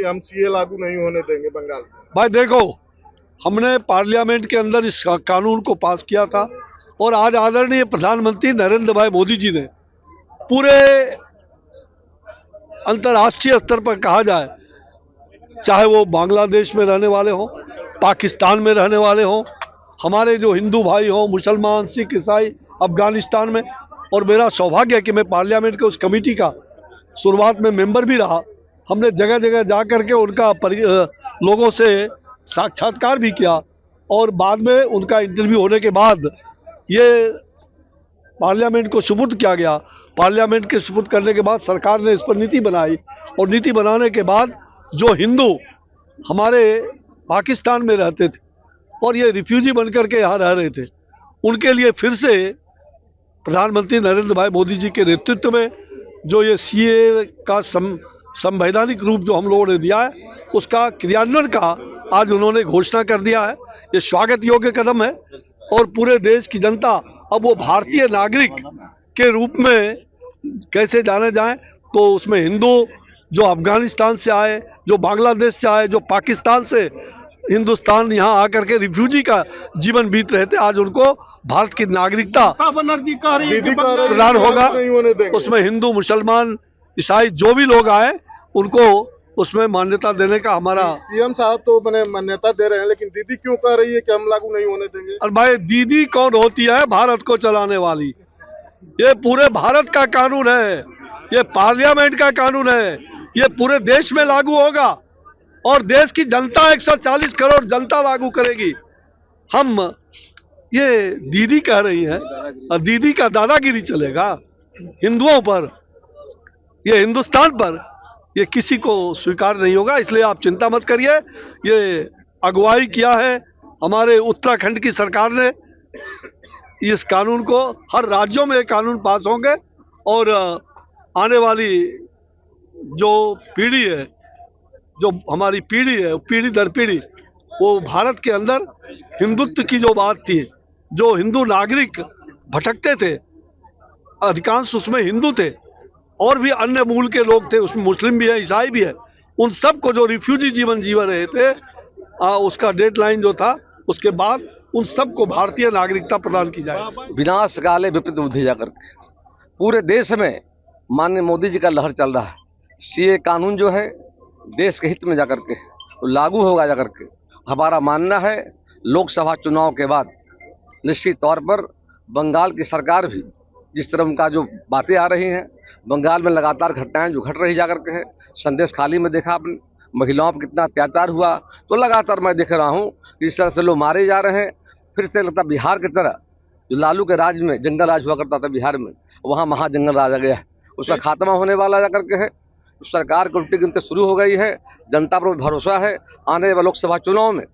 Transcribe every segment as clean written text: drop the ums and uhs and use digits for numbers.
कि हम सीए लागू नहीं होने देंगे बंगाल में। भाई देखो, हमने पार्लियामेंट के अंदर इस कानून को पास किया था और आज आदरणीय प्रधानमंत्री नरेंद्र भाई मोदी जी ने पूरे अंतर्राष्ट्रीय स्तर पर कहा जाए, चाहे वो बांग्लादेश में रहने वाले हों, पाकिस्तान में रहने वाले हों, हमारे जो हिंदू भाई हों, मुसलमान, सिख, ईसाई अफगानिस्तान में, और मेरा सौभाग्य है कि मैं पार्लियामेंट के उस कमेटी का शुरुआत में मेंबर भी रहा। हमने जगह जगह जा कर के उनका लोगों से साक्षात्कार भी किया और बाद में उनका इंटरव्यू होने के बाद ये पार्लियामेंट को सुपुर्द किया गया। पार्लियामेंट के सुपुर्द करने के बाद सरकार ने इस पर नीति बनाई और नीति बनाने के बाद जो हिंदू हमारे पाकिस्तान में रहते थे और ये रिफ्यूजी बनकर के यहाँ रह रहे थे, उनके लिए फिर से प्रधानमंत्री नरेंद्र भाई मोदी जी के नेतृत्व में जो ये सीए का संवैधानिक रूप जो हम लोगों ने दिया है, उसका क्रियान्वयन का आज उन्होंने घोषणा कर दिया है। ये स्वागत योग्य कदम है और पूरे देश की जनता अब वो भारतीय नागरिक के रूप में कैसे जाने जाएं, तो उसमें हिंदू जो अफगानिस्तान से आए, जो बांग्लादेश से आए, जो पाकिस्तान से हिंदुस्तान यहाँ आकर के रिफ्यूजी का जीवन बीत रहे थे, आज उनको भारत की नागरिकता प्रदान होगा। उसमें हिंदू, मुसलमान, ईसाई जो भी लोग आए उनको उसमें मान्यता देने का हमारा। सीएम साहब तो मैंने मान्यता दे रहे हैं, लेकिन दीदी क्यों कह रही है कि हम लागू नहीं होने देंगे? और भाई दीदी कौन होती है? भारत को चलाने वाली। ये पूरे भारत का कानून है, ये पार्लियामेंट का कानून है, ये पूरे देश में लागू होगा और देश की जनता 140 करोड़ जनता लागू करेगी। हम ये दीदी कह रही हैं और दीदी का दादागिरी चलेगा हिंदुओं पर, ये हिंदुस्तान पर, ये किसी को स्वीकार नहीं होगा। इसलिए आप चिंता मत करिए। ये अगुवाई किया है हमारे उत्तराखंड की सरकार ने। इस कानून को हर राज्यों में कानून पास होंगे और आने वाली जो पीढ़ी है, जो हमारी पीढ़ी है, पीढ़ी दर पीढ़ी, वो भारत के अंदर हिंदुत्व की जो बात थी, जो हिंदू नागरिक भटकते थे, अधिकांश उसमें हिंदू थे और भी अन्य मूल के लोग थे, उसमें मुस्लिम भी है, ईसाई भी है, उन सब को जो रिफ्यूजी जीवन जी रहे थे, उसका डेडलाइन जो था, उसके बाद उन सबको भारतीय नागरिकता प्रदान की जाए। विनाश काले विपरीत बुद्धि जाकर के पूरे देश में माननीय मोदी जी का लहर चल रहा है। सीए कानून जो है देश के हित में जाकर के तो लागू होगा जाकर के। हमारा मानना है लोकसभा चुनाव के बाद निश्चित तौर पर बंगाल की सरकार भी, जिस तरह उनका जो बातें आ रही हैं, बंगाल में लगातार घटनाएं जो घट रही जाकर के है, संदेश खाली में देखा आपने महिलाओं पर कितना अत्याचार हुआ, तो लगातार मैं देख रहा हूँ कि इस तरह से लोग मारे जा रहे हैं। फिर से लगता बिहार की तरह जो लालू के राज में जंगल राज हुआ करता था बिहार में, वहाँ महाजंगल राज आ गया है, उसका खात्मा होने वाला जा करके है। सरकार की उल्टी गिनती शुरू हो गई है। जनता पर भरोसा है आने वाले लोकसभा चुनाव में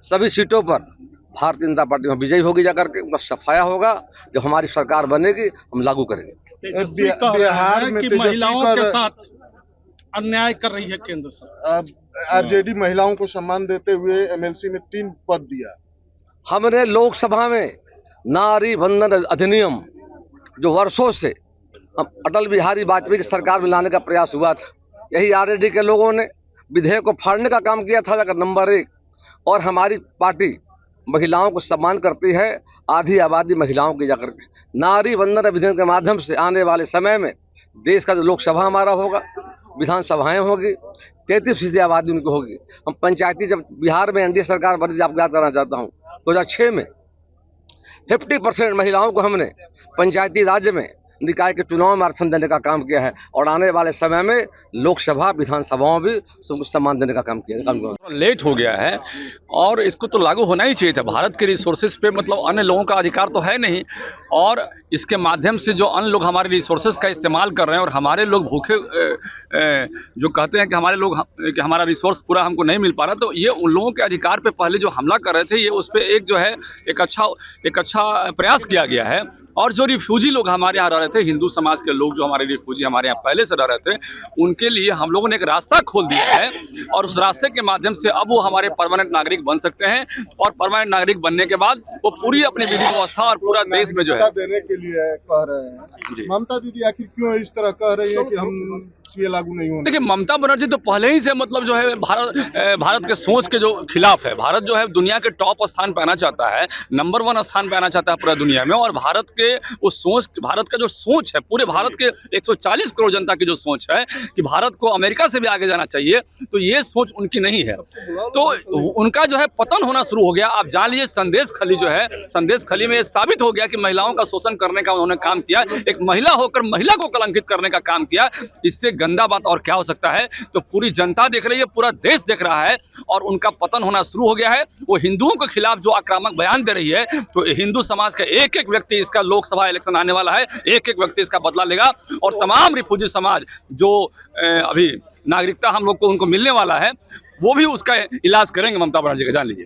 सभी सीटों पर भारतीय जनता पार्टी में विजयी होगी जाकर के, उनका सफाया होगा। जब हमारी सरकार बनेगी हम लागू करेंगे। बिहार में महिलाओं के साथ अन्याय कर रही है केंद्र सरकार। आरजेडी महिलाओं को सम्मान देते हुए एमएलसी में 3 पद दिया। हमने लोकसभा में नारी बंधन अधिनियम जो वर्षों से अटल बिहारी वाजपेयी की सरकार में लाने का प्रयास हुआ था, यही आरजेडी के लोगों ने विधेयक को फाड़ने का काम किया था नंबर 1। और हमारी पार्टी महिलाओं को सम्मान करती है, आधी आबादी महिलाओं की जाकर के नारी बंधन अधिनियम के माध्यम से आने वाले समय में देश का जो लोकसभा हमारा होगा, विधानसभाएं होगी, 33% आबादी उनकी होगी। हम पंचायती, जब बिहार में एनडीए सरकार बनी, आपको याद करना चाहता हूँ 2006 में 50% महिलाओं को हमने पंचायती राज्य में निकाय के चुनाव में आरक्षण देने का काम किया है और आने वाले समय में लोकसभा विधानसभाओं भी सबको सम्मान देने का काम किया। लेट हो गया है और इसको तो लागू होना ही चाहिए था। भारत के रिसोर्सेज पे मतलब अन्य लोगों का अधिकार तो है नहीं, और इसके माध्यम से जो अन्य लोग हमारे रिसोर्सेज का इस्तेमाल कर रहे हैं और हमारे लोग भूखे जो कहते हैं कि हमारे लोग कि हमारा रिसोर्स पूरा हमको नहीं मिल पा रहा, तो ये उन लोगों के अधिकार पे पहले जो हमला कर रहे थे, ये उस पर एक जो है एक अच्छा प्रयास किया गया है। और जो रिफ्यूजी लोग हमारे यहाँ रह रहे रहे थे, हिंदू समाज के लोग जो हमारे रिफ्यूजी हमारे यहाँ पहले से रह रहे थे, उनके लिए हम लोगों ने एक रास्ता खोल दिया है और उस रास्ते के माध्यम से अब वो हमारे परमानेंट नागरिक बन सकते हैं और परमानेंट नागरिक बनने के बाद वो पूरी अपनी विधि व्यवस्था और पूरा देश में जो है देने के लिए कह रहे हैं। जी। ममता दीदी आखिर क्यों इस तरह कह रही है कि हम सीए लागू नहीं होने? देखिए, ममता बनर्जी तो पहले ही से मतलब जो है भारत के सोच के जो खिलाफ है। भारत जो है दुनिया के टॉप स्थान पे आना चाहता है, नंबर 1 स्थान पे आना चाहता है पूरा दुनिया में, और भारत के उस सोच, भारत का जो सोच है, पूरे भारत के 140 करोड़ जनता की जो सोच है कि भारत को अमेरिका से भी आगे जाना चाहिए, तो ये सोच उनकी नहीं है। तो उनका जो है पतन होना शुरू हो गया। आप जान लीजिए, संदेश खली जो है, संदेश खली में ये साबित हो गया कि महिलाओं का शोषण करने का उन्होंने काम किया, एक महिला होकर महिला को कलंकित करने का काम किया। इससे गंदा बात और क्या हो सकता है? तो पूरी जनता देख रही है, पूरा देश देख रहा है और उनका पतन होना शुरू हो गया है। वो हिंदुओं के खिलाफ जो आक्रामक बयान दे रही है, तो हिंदू समाज का एक एक व्यक्ति, इसका लोकसभा इलेक्शन आने वाला है, एक एक व्यक्ति इसका बदला लेगा और तमाम रिफ्यूजी समाज जो अभी नागरिकता हम लोग को उनको मिलने वाला है, वो भी उसका इलाज करेंगे ममता बनर्जी का, जान लीजिए।